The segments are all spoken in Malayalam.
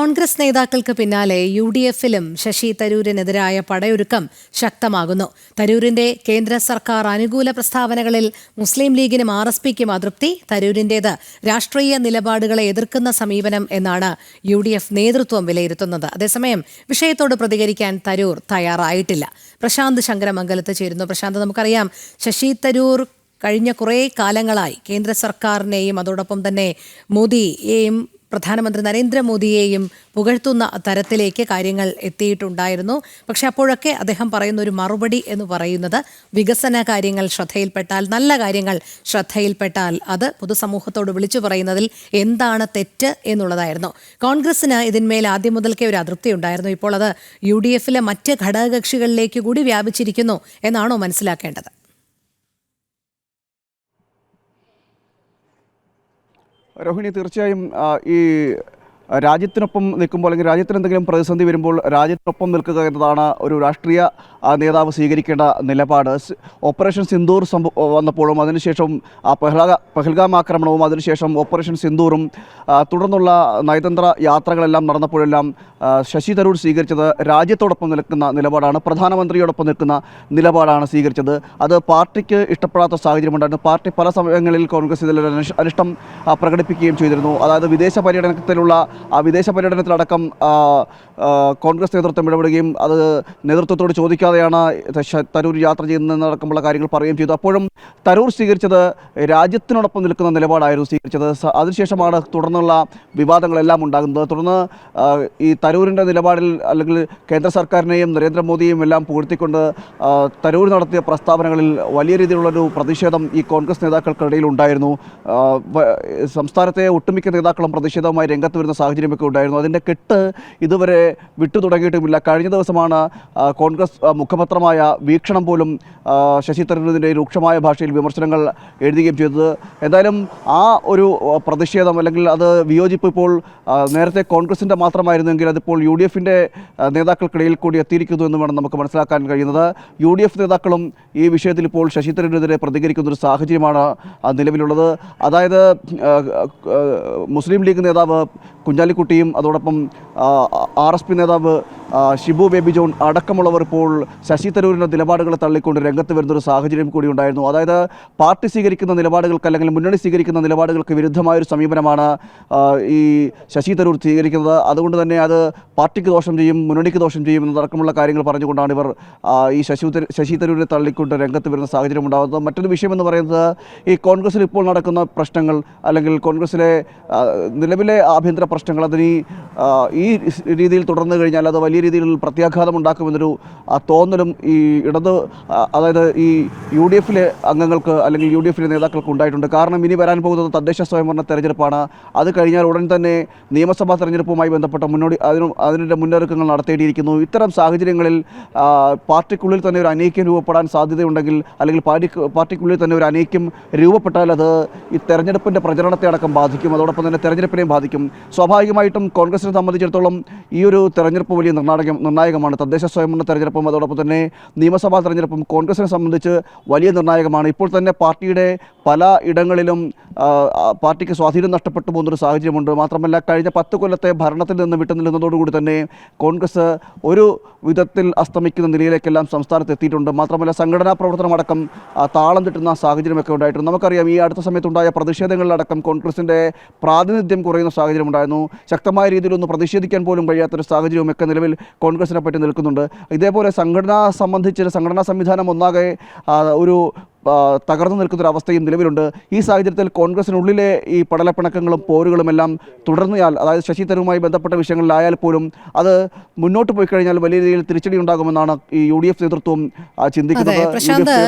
കോൺഗ്രസ് നേതാക്കൾക്ക് പിന്നാലെ UDF-ലും ശശി തരൂരിനെതിരായ പടയൊരുക്കം ശക്തമാകുന്നു. തരൂരിന്റെ കേന്ദ്ര സർക്കാർ അനുകൂല പ്രസ്താവനകളിൽ മുസ്ലിം ലീഗിനും RSPക്കും അതൃപ്തി. തരൂരിന്റേത് രാഷ്ട്രീയ നിലപാടുകളെ എതിർക്കുന്ന സമീപനം എന്നാണ് UDF നേതൃത്വം വിലയിരുത്തുന്നത്. അതേസമയം വിഷയത്തോട് പ്രതികരിക്കാൻ തരൂർ തയ്യാറായിട്ടില്ല. പ്രശാന്ത് ശങ്കരമംഗലത്ത് ചേരുന്നു. പ്രശാന്ത്, നമുക്കറിയാം ശശി തരൂർ കഴിഞ്ഞ കുറേ കാലങ്ങളായി കേന്ദ്ര സർക്കാരിനെയും അതോടൊപ്പം തന്നെ മോദിയെയും പ്രധാനമന്ത്രി നരേന്ദ്രമോദിയെയും പുകഴ്ത്തുന്ന തരത്തിലേക്ക് കാര്യങ്ങൾ എത്തിയിട്ടുണ്ടായിരുന്നു. പക്ഷെ അപ്പോഴൊക്കെ അദ്ദേഹം പറയുന്ന ഒരു മറുപടി എന്ന് പറയുന്നത് വികസന കാര്യങ്ങൾ ശ്രദ്ധയിൽപ്പെട്ടാൽ, നല്ല കാര്യങ്ങൾ ശ്രദ്ധയിൽപ്പെട്ടാൽ അത് പൊതുസമൂഹത്തോട് വിളിച്ചു പറയുന്നതിൽ എന്താണ് തെറ്റ് എന്നുള്ളതായിരുന്നു. കോൺഗ്രസിന് ഇതിന്മേൽ ആദ്യം മുതൽക്കേ ഒരു അതൃപ്തി ഉണ്ടായിരുന്നു. ഇപ്പോൾ അത് UDF-ലെ മറ്റ് ഘടകകക്ഷികളിലേക്ക് കൂടി വ്യാപിച്ചിരിക്കുന്നു എന്നാണോ മനസ്സിലാക്കേണ്ടത്? രോഹിണി, തീർച്ചയായും ഈ രാജ്യത്തിനൊപ്പം നിൽക്കുമ്പോൾ അല്ലെങ്കിൽ രാജ്യത്തിന് എന്തെങ്കിലും പ്രതിസന്ധി വരുമ്പോൾ രാജ്യത്തിനൊപ്പം നിൽക്കുക എന്നതാണ് ഒരു രാഷ്ട്രീയ നേതാവ് സ്വീകരിക്കേണ്ട നിലപാട്. ഓപ്പറേഷൻ സിന്ദൂർ വന്നപ്പോഴും അതിനുശേഷം പഹൽഗാം ആക്രമണവും അതിനുശേഷം ഓപ്പറേഷൻ സിന്ദൂറും തുടർന്നുള്ള നയതന്ത്ര യാത്രകളെല്ലാം നടന്നപ്പോഴെല്ലാം ശശി തരൂർ സ്വീകരിച്ചത് രാജ്യത്തോടൊപ്പം നിൽക്കുന്ന നിലപാടാണ്, പ്രധാനമന്ത്രിയോടൊപ്പം നിൽക്കുന്ന നിലപാടാണ് സ്വീകരിച്ചത്. അത് പാർട്ടിക്ക് ഇഷ്ടപ്പെടാത്ത സാഹചര്യമുണ്ടായിരുന്നു. പാർട്ടി പല സമയങ്ങളിൽ കോൺഗ്രസ് ഇതിലൊരു അനിഷ്ടം പ്രകടിപ്പിക്കുകയും ചെയ്തിരുന്നു. അതായത് വിദേശ പര്യടനത്തിലടക്കം കോൺഗ്രസ് നേതൃത്വം ഇടപെടുകയും അത് നേതൃത്വത്തോട് ചോദിക്കാതെയാണ് തരൂർ യാത്ര ചെയ്യുന്നതെന്നടക്കമുള്ള കാര്യങ്ങൾ പറയുകയും ചെയ്തു. അപ്പോഴും തരൂർ സ്വീകരിച്ചത് രാജ്യത്തിനോടൊപ്പം നിൽക്കുന്ന നിലപാടായിരുന്നു സ്വീകരിച്ചത്. അതിനുശേഷമാണ് തുടർന്നുള്ള വിവാദങ്ങളെല്ലാം ഉണ്ടാകുന്നത്. തുടർന്ന് ഈ തരൂരിൻ്റെ നിലപാടിൽ അല്ലെങ്കിൽ കേന്ദ്ര സർക്കാരിനെയും നരേന്ദ്രമോദിയെയും എല്ലാം പുകഴ്ത്തിക്കൊണ്ട് തരൂർ നടത്തിയ പ്രസ്താവനകളിൽ വലിയ രീതിയിലുള്ളൊരു പ്രതിഷേധം ഈ കോൺഗ്രസ് നേതാക്കൾക്കിടയിൽ ഉണ്ടായിരുന്നു. സംസ്ഥാനത്തെ ഒട്ടുമിക്ക നേതാക്കളും പ്രതിഷേധവുമായി രംഗത്ത് വരുന്ന സാഹചര്യമൊക്കെ ഉണ്ടായിരുന്നു. അതിൻ്റെ കെട്ട് ഇതുവരെ വിട്ടു തുടങ്ങിയിട്ടുമില്ല. കഴിഞ്ഞ ദിവസമാണ് കോൺഗ്രസ് മുഖപത്രമായ വീക്ഷണം പോലും ശശി തരൂരിൻ്റെ രൂക്ഷമായ ഭാഷയിൽ വിമർശനങ്ങൾ എഴുതുകയും ചെയ്തത്. എന്തായാലും ആ ഒരു പ്രതിഷേധം അല്ലെങ്കിൽ അത് വിയോജിപ്പ് ഇപ്പോൾ നേരത്തെ കോൺഗ്രസിൻ്റെ മാത്രമായിരുന്നെങ്കിൽ അതിപ്പോൾ UDF-ൻ്റെ നേതാക്കൾക്കിടയിൽ കൂടി എത്തിയിരിക്കുന്നു എന്ന് വേണം നമുക്ക് മനസ്സിലാക്കാൻ കഴിയുന്നത്. UDF നേതാക്കളും ഈ വിഷയത്തിൽ ഇപ്പോൾ ശശി തരൂരിനെതിരെ പ്രതികരിക്കുന്നൊരു സാഹചര്യമാണ് നിലവിലുള്ളത്. അതായത് മുസ്ലിം ലീഗ് നേതാവ് കുഞ്ഞാലിക്കുട്ടിയും അതോടൊപ്പം RSP നേതാവ് ഷിബു ബേബി ജോൺ അടക്കമുള്ളവർ ഇപ്പോൾ ശശി തരൂരിൻ്റെ നിലപാടുകളെ തള്ളിക്കൊണ്ട് രംഗത്ത് വരുന്നൊരു സാഹചര്യം കൂടി ഉണ്ടായിരുന്നു. അതായത് പാർട്ടി സ്വീകരിക്കുന്ന നിലപാടുകൾക്ക് അല്ലെങ്കിൽ മുന്നണി സ്വീകരിക്കുന്ന നിലപാടുകൾക്ക് വിരുദ്ധമായൊരു സമീപനമാണ് ഈ ശശി തരൂർ സ്വീകരിക്കുന്നത്. അതുകൊണ്ട് തന്നെ അത് പാർട്ടിക്ക് ദോഷം ചെയ്യും, മുന്നണിക്ക് ദോഷം ചെയ്യും എന്നതടക്കമുള്ള കാര്യങ്ങൾ പറഞ്ഞുകൊണ്ടാണ് ഇവർ ഈ ശശി തരൂരിനെ തള്ളിക്കൊണ്ട് രംഗത്ത് വരുന്ന സാഹചര്യം ഉണ്ടാകുന്നത്. മറ്റൊരു വിഷയമെന്ന് പറയുന്നത് ഈ കോൺഗ്രസിൽ ഇപ്പോൾ നടക്കുന്ന പ്രശ്നങ്ങൾ അല്ലെങ്കിൽ കോൺഗ്രസിലെ നിലവിലെ ആഭ്യന്തര പ്രശ്നങ്ങൾ അതിന് ഈ രീതിയിൽ തുടർന്നു കഴിഞ്ഞാൽ അത് വലിയ രീതിയിൽ പ്രത്യാഘാതം ഉണ്ടാക്കുമെന്നൊരു തോന്നലും ഈ അതായത് ഈ UDF-ലെ അംഗങ്ങൾക്ക് അല്ലെങ്കിൽ UDF-ലെ നേതാക്കൾക്ക് ഉണ്ടായിട്ടുണ്ട്. കാരണം ഇനി വരാൻ പോകുന്നത് തദ്ദേശ സ്വയംഭരണ തെരഞ്ഞെടുപ്പാണ്. അത് കഴിഞ്ഞാൽ ഉടൻ തന്നെ നിയമസഭാ തെരഞ്ഞെടുപ്പുമായി ബന്ധപ്പെട്ട അതിൻ്റെ മുന്നൊരുക്കങ്ങൾ നടത്തേണ്ടിയിരിക്കുന്നു. ഇത്തരം സാഹചര്യങ്ങളിൽ പാർട്ടിക്കുള്ളിൽ തന്നെ ഒരു അനൈക്യം രൂപപ്പെടാൻ സാധ്യതയുണ്ടെങ്കിൽ അല്ലെങ്കിൽ പാർട്ടിക്കുള്ളിൽ തന്നെ ഒരു അനൈക്യം രൂപപ്പെട്ടാൽ അത് ഈ തെരഞ്ഞെടുപ്പിൻ്റെ പ്രചരണത്തെ അടക്കം ബാധിക്കും, അതോടൊപ്പം തന്നെ തെരഞ്ഞെടുപ്പിനെയും ബാധിക്കും. സ്വാഭാവികമായിട്ടും കോൺഗ്രസിനെ സംബന്ധിച്ചിടത്തോളം ഈ ഒരു തെരഞ്ഞെടുപ്പ് വലിയ നിർണായകമാണ്. തദ്ദേശ സ്വയംഭരണ തെരഞ്ഞെടുപ്പും അതോടൊപ്പം തന്നെ നിയമസഭാ തെരഞ്ഞെടുപ്പും കോൺഗ്രസിനെ സംബന്ധിച്ച് വലിയ നിർണായകമാണ്. ഇപ്പോൾ തന്നെ പാർട്ടിയുടെ പല ഇടങ്ങളിലും പാർട്ടിക്ക് സ്വാധീനം നഷ്ടപ്പെട്ടു പോകുന്നൊരു സാഹചര്യമുണ്ട്. മാത്രമല്ല കഴിഞ്ഞ 10 കൊല്ലത്തെ ഭരണത്തിൽ നിന്ന് വിട്ടുനിൽക്കുന്നതോടുകൂടി തന്നെ കോൺഗ്രസ് ഒരു വിധത്തിൽ അസ്തമിക്കുന്ന നിലയിലേക്കെല്ലാം സംസ്ഥാനത്ത് എത്തിയിട്ടുണ്ട്. മാത്രമല്ല സംഘടനാ പ്രവർത്തനം അടക്കം താളം തെറ്റുന്ന സാഹചര്യമൊക്കെ ഉണ്ടായിട്ടുണ്ട്. നമുക്കറിയാം ഈ അടുത്ത സമയത്തുണ്ടായ പ്രതിഷേധങ്ങളിലടക്കം കോൺഗ്രസിൻ്റെ പ്രാതിനിധ്യം കുറയുന്ന സാഹചര്യം ഉണ്ടായിരുന്നു. ശക്തമായ രീതിയിലൊന്ന് പ്രതിഷേധിക്കാൻ പോലും കഴിയാത്തൊരു സാഹചര്യവുമൊക്കെ നിലവിൽ കോൺഗ്രസിനെ പറ്റി നിൽക്കുന്നുണ്ട്. ഇതേപോലെ സംഘടനാ സംവിധാനം ഒന്നാകെ ഒരു തകർന്നു നിൽക്കുന്നൊരവസ്ഥയും നിലവിലുണ്ട്. ഈ സാഹചര്യത്തിൽ കോൺഗ്രസിനുള്ളിലെ ഈ പടലപ്പിണക്കങ്ങളും പോരുകളും എല്ലാം തുടർന്നയാൽ, അതായത് ശശി തരൂരുമായി ബന്ധപ്പെട്ട വിഷയങ്ങളിലായാൽ പോലും അത് മുന്നോട്ട് പോയി കഴിഞ്ഞാൽ വലിയ രീതിയിൽ തിരിച്ചടി ഉണ്ടാകുമെന്നാണ് ഈ UDF നേതൃത്വം ചിന്തിക്കുന്നത്.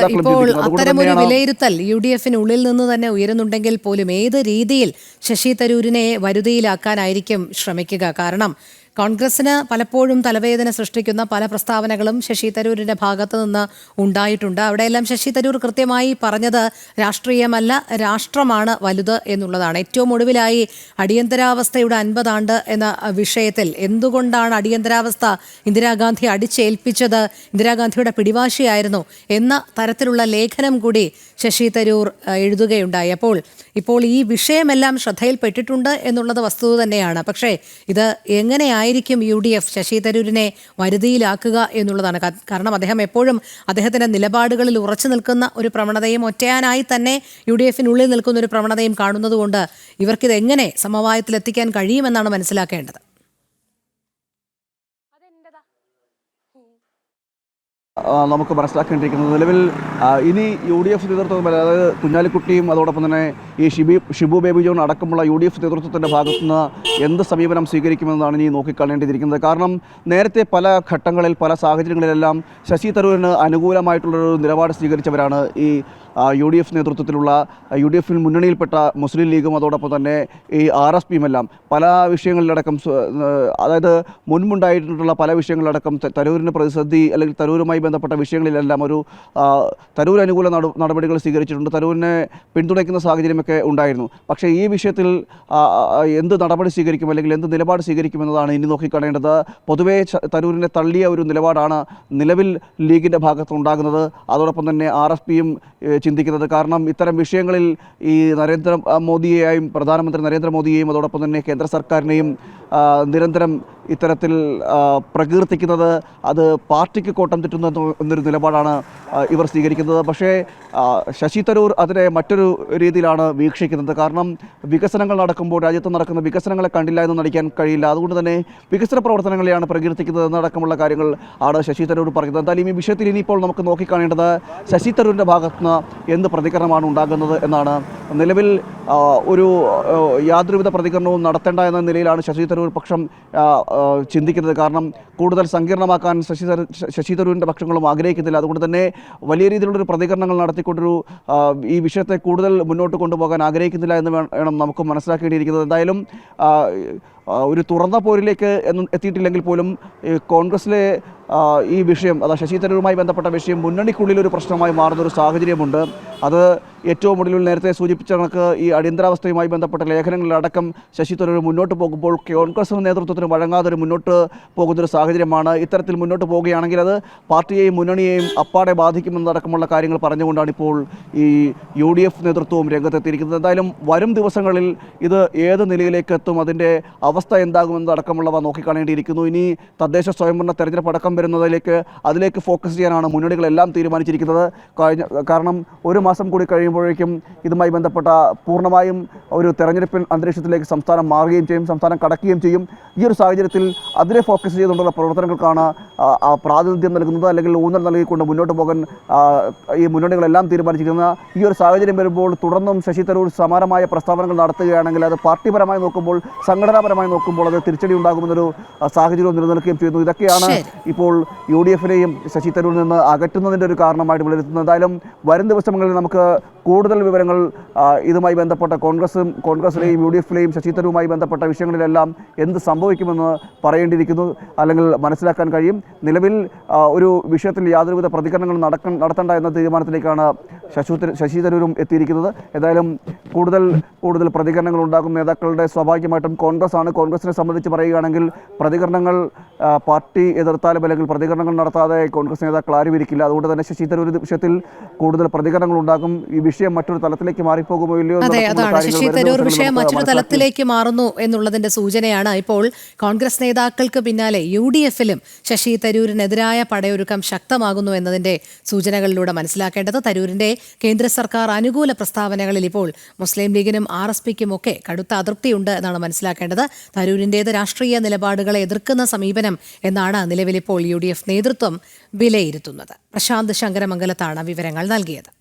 അത്തരമൊരു വിലയിരുത്തൽ UDF-നുള്ളിൽ നിന്ന് തന്നെ ഉയരുന്നുണ്ടെങ്കിൽ പോലും ഏത് രീതിയിൽ ശശി തരൂരിനെ വരുതിയിലാക്കാനായിരിക്കും ശ്രമിക്കുക? കാരണം കോൺഗ്രസിന് പലപ്പോഴും തലവേദന സൃഷ്ടിക്കുന്ന പല പ്രസ്താവനകളും ശശി തരൂരിന്റെ ഭാഗത്തു നിന്ന് ഉണ്ടായിട്ടുണ്ട്. അവിടെയെല്ലാം ശശി തരൂർ കൃത്യമായി കൃത്യമായി പറഞ്ഞത് രാഷ്ട്രീയമല്ല, രാഷ്ട്രമാണ് വലുത് എന്നുള്ളതാണ്. ഏറ്റവും ഒടുവിലായി അടിയന്തരാവസ്ഥയുടെ 50 ആണ്ട് എന്ന വിഷയത്തിൽ എന്തുകൊണ്ടാണ് അടിയന്തരാവസ്ഥ ഇന്ദിരാഗാന്ധി അടിച്ചേൽപ്പിച്ചത്, ഇന്ദിരാഗാന്ധിയുടെ പിടിവാശിയായിരുന്നു എന്ന തരത്തിലുള്ള ലേഖനം കൂടി ശശി തരൂർ എഴുതുകയുണ്ടായി. ഇപ്പോൾ ഈ വിഷയമെല്ലാം ശ്രദ്ധയിൽപ്പെട്ടിട്ടുണ്ട് എന്നുള്ളത് വസ്തുത തന്നെയാണ്. പക്ഷേ ഇത് എങ്ങനെയായിരിക്കും UDF ശശി തരൂരിനെ വരുതിയിലാക്കുക എന്നുള്ളതാണ്. കാരണം അദ്ദേഹം എപ്പോഴും അദ്ദേഹത്തിൻ്റെ നിലപാടുകളിൽ ഉറച്ചു നിൽക്കുന്ന ഒരു പ്രവണതയും ഒറ്റയാനായി തന്നെ UDF-നുള്ളിൽ നിൽക്കുന്ന ഒരു പ്രവണതയും കാണുന്നതുകൊണ്ട് ഇവർക്കിത് എങ്ങനെ സമവായത്തിലെത്തിക്കാൻ കഴിയുമെന്നാണ് മനസ്സിലാക്കേണ്ടത്. നമുക്ക് മനസ്സിലാക്കേണ്ടിയിരിക്കുന്നത് നിലവിൽ ഇനി UDF നേതൃത്വം, അതായത് കുഞ്ഞാലിക്കുട്ടിയും അതോടൊപ്പം തന്നെ ഈ ഷിബു ബേബി ജോൺ അടക്കമുള്ള UDF നേതൃത്വത്തിൻ്റെ ഭാഗത്തുനിന്ന് എന്ത് സമീപനം സ്വീകരിക്കുമെന്നാണ് ഇനി നോക്കിക്കാണേണ്ടിയിരിക്കുന്നത്. കാരണം നേരത്തെ പല ഘട്ടങ്ങളിൽ പല സാഹചര്യങ്ങളിലെല്ലാം ശശി തരൂരിന് അനുകൂലമായിട്ടുള്ളൊരു നിലപാട് സ്വീകരിച്ചവരാണ് ഈ UDF നേതൃത്വത്തിലുള്ള UDF-ൽ മുന്നണിയിൽപ്പെട്ട മുസ്ലിം ലീഗും അതോടൊപ്പം തന്നെ ഈ RSPയും എല്ലാം പല വിഷയങ്ങളിലടക്കം, അതായത് മുൻപുണ്ടായിട്ടുള്ള പല വിഷയങ്ങളിലടക്കം തരൂരിന് പ്രതിസന്ധി അല്ലെങ്കിൽ തരൂരുമായി ബന്ധപ്പെട്ട വിഷയങ്ങളിലെല്ലാം ഒരു തരൂർ അനുകൂല നടപടികൾ സ്വീകരിച്ചിട്ടുണ്ട്. തരൂരിനെ പിന്തുണയ്ക്കുന്ന സാഹചര്യമൊക്കെ ഉണ്ടായിരുന്നു. പക്ഷേ ഈ വിഷയത്തിൽ എന്ത് നടപടി സ്വീകരിക്കും അല്ലെങ്കിൽ എന്ത് നിലപാട് സ്വീകരിക്കുമെന്നതാണ് ഇനി നോക്കിക്കാണേണ്ടത്. പൊതുവേ തരൂരിനെ തള്ളിയ ഒരു നിലപാടാണ് നിലവിൽ ലീഗിൻ്റെ ഭാഗത്തുണ്ടാകുന്നത്. അതോടൊപ്പം തന്നെ RSPയും ചിന്തിക്കുന്നത്. കാരണം ഇത്തരം വിഷയങ്ങളിൽ ഈ നരേന്ദ്രമോദിയെയും പ്രധാനമന്ത്രി നരേന്ദ്രമോദിയെയും അതോടൊപ്പം തന്നെ കേന്ദ്ര സർക്കാരിനെയും നിരന്തരം ഇത്തരത്തിൽ പ്രകീർത്തിക്കുന്നത് അത് പാർട്ടിക്ക് കോട്ടം തെറ്റുന്ന എന്നൊരു നിലപാടാണ് ഇവർ സ്വീകരിക്കുന്നത്. പക്ഷേ ശശി തരൂർ അതിനെ മറ്റൊരു രീതിയിലാണ് വീക്ഷിക്കുന്നത്. കാരണം വികസനങ്ങൾ നടക്കുമ്പോൾ രാജ്യത്ത് നടക്കുന്ന വികസനങ്ങളെ കണ്ടില്ല എന്ന് നടിക്കാൻ കഴിയില്ല. അതുകൊണ്ട് തന്നെ വികസന പ്രവർത്തനങ്ങളെയാണ് പ്രകീർത്തിക്കുന്നത് എന്നടക്കമുള്ള കാര്യങ്ങൾ ആണ് ശശി തരൂർ പറയുന്നത്. എന്തായാലും ഈ വിഷയത്തിൽ ഇനിയിപ്പോൾ നമുക്ക് നോക്കിക്കാണേണ്ടത് ശശി തരൂരിൻ്റെ ഭാഗത്തുനിന്ന് എന്ത് പ്രതികരണമാണ് ഉണ്ടാകുന്നത് എന്നാണ്. നിലവിൽ ഒരു യാതൊരുവിധ പ്രതികരണവും നടത്തേണ്ട എന്ന നിലയിലാണ് ശശി തരൂർ പക്ഷം ചിന്തിക്കുന്നത്. കാരണം കൂടുതൽ സങ്കീർണമാക്കാൻ ശശി തരൂരിൻ്റെ പക്ഷങ്ങളും ആഗ്രഹിക്കുന്നില്ല. അതുകൊണ്ട് തന്നെ വലിയ രീതിയിലുള്ളൊരു പ്രതികരണങ്ങൾ നടത്തിക്കൊണ്ടൊരു ഈ വിഷയത്തെ കൂടുതൽ മുന്നോട്ട് കൊണ്ടുപോകാൻ ആഗ്രഹിക്കുന്നില്ല എന്ന് വേണം നമുക്ക് മനസ്സിലാക്കേണ്ടിയിരിക്കുന്നത്. എന്തായാലും ഒരു തുറന്ന പോരിലേക്ക് എത്തിയിട്ടില്ലെങ്കിൽ പോലും കോൺഗ്രസിലെ ഈ വിഷയം, അതായത് ശശി തരൂരുമായി ബന്ധപ്പെട്ട വിഷയം മുന്നണിക്കുള്ളിലൊരു പ്രശ്നമായി മാറുന്നൊരു സാഹചര്യമുണ്ട്. അത് ഏറ്റവും ഒടുവിൽ നേരത്തെ സൂചിപ്പിച്ച കണക്ക് ഈ അടിയന്തരാവസ്ഥയുമായി ബന്ധപ്പെട്ട ലേഖനങ്ങളിലടക്കം ശശി തരൂർ മുന്നോട്ട് പോകുമ്പോൾ കോൺഗ്രസ് നേതൃത്വത്തിന് വഴങ്ങാതൊരു മുന്നോട്ട് പോകുന്നൊരു സാഹചര്യമാണ്. ഇത്തരത്തിൽ മുന്നോട്ട് പോവുകയാണെങ്കിൽ അത് പാർട്ടിയെയും മുന്നണിയെയും അപ്പാടെ ബാധിക്കുമെന്നടക്കമുള്ള കാര്യങ്ങൾ പറഞ്ഞുകൊണ്ടാണ് ഇപ്പോൾ ഈ UDF നേതൃത്വവും രംഗത്തെത്തിയിരിക്കുന്നത്. എന്തായാലും വരും ദിവസങ്ങളിൽ ഇത് ഏത് നിലയിലേക്ക് എത്തും, അതിൻ്റെ അവസ്ഥ എന്താകുമെന്നതടക്കമുള്ളവ നോക്കിക്കാണേണ്ടിയിരിക്കുന്നു. ഇനി തദ്ദേശ സ്വയംഭരണ തെരഞ്ഞെടുപ്പ് അടക്കം വരുന്നതിലേക്ക് അതിലേക്ക് ഫോക്കസ് ചെയ്യാനാണ് മുന്നണികളെല്ലാം തീരുമാനിച്ചിരിക്കുന്നത്. കാരണം ഒരു മാസം കൂടി കഴിയുമ്പോഴേക്കും ഇതുമായി ബന്ധപ്പെട്ട പൂർണ്ണമായും ഒരു തെരഞ്ഞെടുപ്പ് അന്തരീക്ഷത്തിലേക്ക് സംസ്ഥാനം മാറുകയും ചെയ്യും, സംസ്ഥാനം കടക്കുകയും ചെയ്യും. ഈ ഒരു സാഹചര്യത്തിൽ അതിനെ ഫോക്കസ് ചെയ്തുകൊണ്ടുള്ള പ്രവർത്തനങ്ങൾക്കാണ് പ്രാതിനിധ്യം നൽകുന്നത്, അല്ലെങ്കിൽ ഊന്നൽ നൽകിക്കൊണ്ട് മുന്നോട്ട് പോകാൻ ഈ മുന്നണികളെല്ലാം തീരുമാനിച്ചിരിക്കുന്നത്. ഈ ഒരു സാഹചര്യം വരുമ്പോൾ തുടർന്നും ശശി തരൂർ സമാനമായ പ്രസ്താവനകൾ നടത്തുകയാണെങ്കിൽ അത് പാർട്ടിപരമായി നോക്കുമ്പോൾ, സംഘടനാപരമായി നോക്കുമ്പോൾ അത് തിരിച്ചടി ഉണ്ടാകുമെന്നൊരു സാഹചര്യവും നിലനിൽക്കുകയും ചെയ്യുന്നു. ഇതൊക്കെയാണ് ഇപ്പോൾ UDF-നെയും ശശി തരൂരിൽ നിന്ന് അകറ്റുന്നതിൻ്റെ ഒരു കാരണമായിട്ട് വിലയിരുത്തുന്നത്. എന്തായാലും വരും ദിവസങ്ങളിൽ നമുക്ക് കൂടുതൽ വിവരങ്ങൾ ഇതുമായി ബന്ധപ്പെട്ട കോൺഗ്രസിലെയും UDF-ലെയും ശശി തരൂരുമായി ബന്ധപ്പെട്ട വിഷയങ്ങളിലെല്ലാം എന്ത് സംഭവിക്കുമെന്ന് പറയേണ്ടിയിരിക്കുന്നു, അല്ലെങ്കിൽ മനസ്സിലാക്കാൻ കഴിയും. നിലവിൽ ഒരു വിഷയത്തിൽ യാതൊരുവിധ പ്രതികരണങ്ങൾ നടത്തണ്ട എന്ന തീരുമാനത്തിലേക്കാണ് ശശി തരൂരും എത്തിയിരിക്കുന്നത്. ഏതായാലും കൂടുതൽ പ്രതികരണങ്ങൾ ഉണ്ടാകും നേതാക്കളുടെ സ്വാഭാവികമായിട്ടും കോൺഗ്രസിനെ സംബന്ധിച്ച് പറയുകയാണെങ്കിൽ പ്രതികരണങ്ങൾ പാർട്ടി എതിർത്താലും അല്ലെങ്കിൽ പ്രതികരണങ്ങൾ നടത്താതെ കോൺഗ്രസ് നേതാക്കൾ ആരും ഇരിക്കില്ല. അതുകൊണ്ട് തന്നെ ശശി തരൂർ വിഷയത്തിൽ കൂടുതൽ പ്രതികരണങ്ങൾ ഉണ്ടാകും. ഈ വിഷയം മറ്റൊരു തലത്തിലേക്ക് മാറിപ്പോകുമോ ഇല്ലയോ? അതെ, അതാണ് ശശി തരൂർ വിഷയം മറ്റൊരു തലത്തിലേക്ക് മാറുന്നു എന്നുള്ളതിന്റെ സൂചനയാണ് ഇപ്പോൾ കോൺഗ്രസ് നേതാക്കൾക്ക് പിന്നാലെ UDF-ലും ശശി തരൂരിനെതിരായ പടയൊരുക്കം ശക്തമാകുന്നു എന്നതിന്റെ സൂചനകളിലൂടെ മനസ്സിലാക്കേണ്ടത്. തരൂരിന്റെ കേന്ദ്ര സർക്കാർ അനുകൂല പ്രസ്താവനകളിൽ ഇപ്പോൾ മുസ്ലിം ലീഗിനും RSPക്കും ഒക്കെ കടുത്ത അതൃപ്തിയുണ്ട് എന്നാണ് മനസ്സിലാക്കേണ്ടത്. തരൂരിന്റേത് രാഷ്ട്രീയ നിലപാടുകളെ എതിർക്കുന്ന സമീപനം എന്നാണ് നിലവിലിപ്പോൾ UDF നേതൃത്വം വിലയിരുത്തുന്നത്. പ്രശാന്ത് ശങ്കരമംഗലത്താണ് വിവരങ്ങൾ നൽകിയത്.